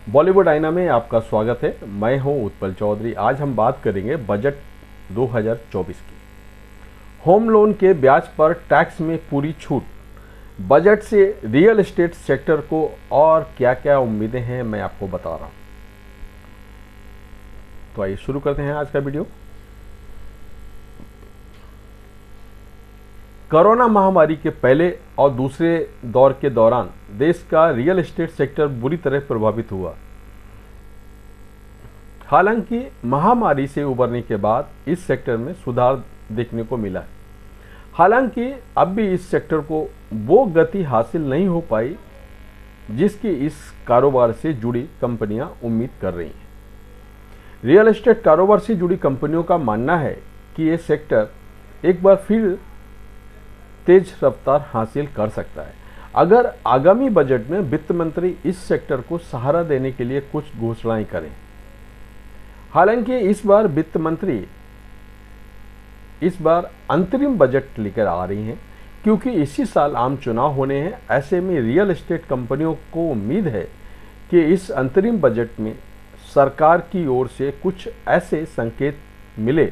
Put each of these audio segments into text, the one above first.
बॉलीवुड आईना में आपका स्वागत है। मैं हूं उत्पल चौधरी। आज हम बात करेंगे बजट 2024 की। होम लोन के ब्याज पर टैक्स में पूरी छूट, बजट से रियल एस्टेट सेक्टर को और क्या क्या उम्मीदें हैं मैं आपको बता रहा हूं। तो आइए शुरू करते हैं आज का वीडियो। कोरोना महामारी के पहले और दूसरे दौर के दौरान देश का रियल एस्टेट सेक्टर बुरी तरह प्रभावित हुआ। हालांकि महामारी से उबरने के बाद इस सेक्टर में सुधार देखने को मिला है। हालांकि अब भी इस सेक्टर को वो गति हासिल नहीं हो पाई जिसकी इस कारोबार से जुड़ी कंपनियां उम्मीद कर रही हैं। रियल एस्टेट कारोबार से जुड़ी कंपनियों का मानना है कि ये सेक्टर एक बार फिर तेज रफ्तार हासिल कर सकता है अगर आगामी बजट में वित्त मंत्री इस सेक्टर को सहारा देने के लिए कुछ घोषणाएं करें। हालांकि इस बार वित्त मंत्री इस बार अंतरिम बजट लेकर आ रही हैं क्योंकि इसी साल आम चुनाव होने हैं। ऐसे में रियल एस्टेट कंपनियों को उम्मीद है कि इस अंतरिम बजट में सरकार की ओर से कुछ ऐसे संकेत मिले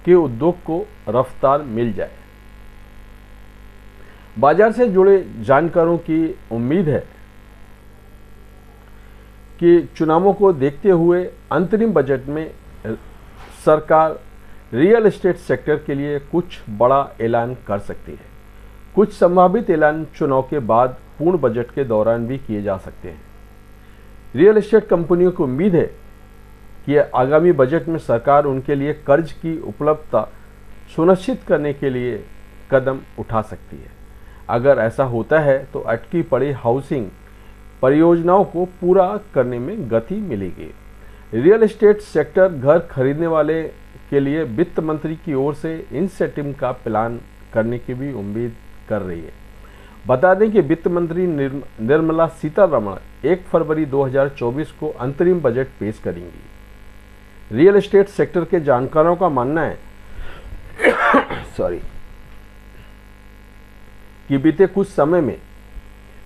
कि उद्योग को रफ्तार मिल जाए। बाजार से जुड़े जानकारों की उम्मीद है कि चुनावों को देखते हुए अंतरिम बजट में सरकार रियल एस्टेट सेक्टर के लिए कुछ बड़ा ऐलान कर सकती है। कुछ संभावित ऐलान चुनाव के बाद पूर्ण बजट के दौरान भी किए जा सकते हैं। रियल एस्टेट कंपनियों को उम्मीद है कि आगामी बजट में सरकार उनके लिए कर्ज की उपलब्धता सुनिश्चित करने के लिए कदम उठा सकती है। अगर ऐसा होता है तो अटकी पड़ी हाउसिंग परियोजनाओं को पूरा करने में गति मिलेगी। रियल एस्टेट सेक्टर घर खरीदने वाले के लिए वित्त मंत्री की ओर से इंसेंटिव का प्लान करने की भी उम्मीद कर रही है। बता दें कि वित्त मंत्री निर्मला सीतारमण 1 फरवरी 2024 को अंतरिम बजट पेश करेंगी। रियल एस्टेट सेक्टर के जानकारों का मानना है कि बीते कुछ समय में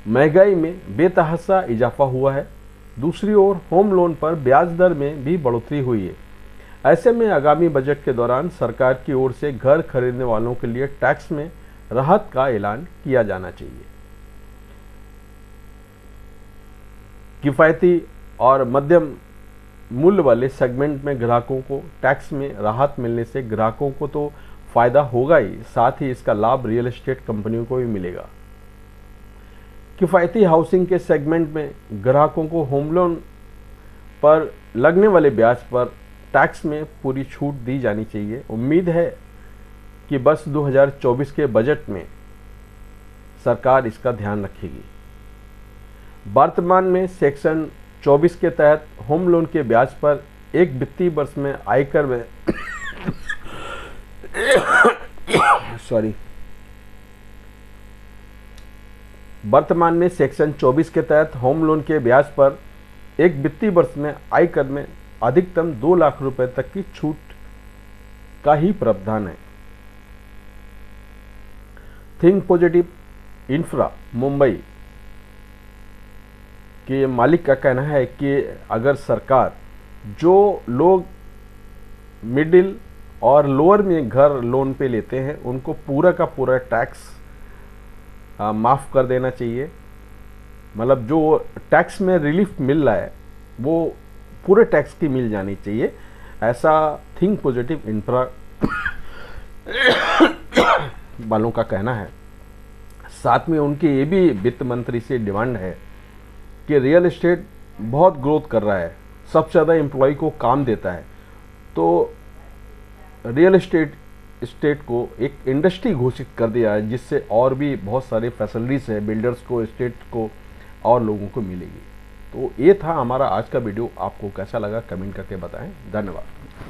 महंगाई में बेतहाशा इजाफा हुआ है। दूसरी ओर होम लोन पर ब्याज दर में भी बढ़ोतरी हुई है। ऐसे में आगामी बजट के दौरान सरकार की ओर से घर खरीदने वालों के लिए टैक्स में राहत का ऐलान किया जाना चाहिए। किफायती और मध्यम मूल्य वाले सेगमेंट में ग्राहकों को टैक्स में राहत मिलने से ग्राहकों को तो फायदा होगा ही, साथ ही इसका लाभ रियल एस्टेट कंपनियों को भी मिलेगा। किफायती हाउसिंग के सेगमेंट में ग्राहकों को होम लोन पर लगने वाले ब्याज पर टैक्स में पूरी छूट दी जानी चाहिए। उम्मीद है कि बस 2024 के बजट में सरकार इसका ध्यान रखेगी। वर्तमान में सेक्शन 24 के तहत होम लोन के ब्याज पर एक वित्तीय वर्ष में आयकर में वर्तमान में सेक्शन 24 के तहत होम लोन के ब्याज पर एक वित्तीय वर्ष में आयकर में अधिकतम 2 लाख रुपए तक की छूट का ही प्रावधान है। थिंक पॉजिटिव इंफ्रा मुंबई के मालिक का कहना है कि अगर सरकार जो लोग मिडिल और लोअर में घर लोन पे लेते हैं उनको पूरा का पूरा टैक्स माफ़ कर देना चाहिए। मतलब जो टैक्स में रिलीफ मिल रहा है वो पूरे टैक्स की मिल जानी चाहिए, ऐसा थिंक पॉजिटिव इंफ्रा वालों का कहना है। साथ में उनकी ये भी वित्त मंत्री से डिमांड है कि रियल एस्टेट बहुत ग्रोथ कर रहा है, सबसे ज़्यादा एम्प्लॉय को काम देता है, तो रियल एस्टेट को एक इंडस्ट्री घोषित कर दिया है जिससे और भी बहुत सारे फैसिलिटीज़ है बिल्डर्स को, एस्टेट को और लोगों को मिलेगी। तो ये था हमारा आज का वीडियो। आपको कैसा लगा कमेंट करके बताएं। धन्यवाद।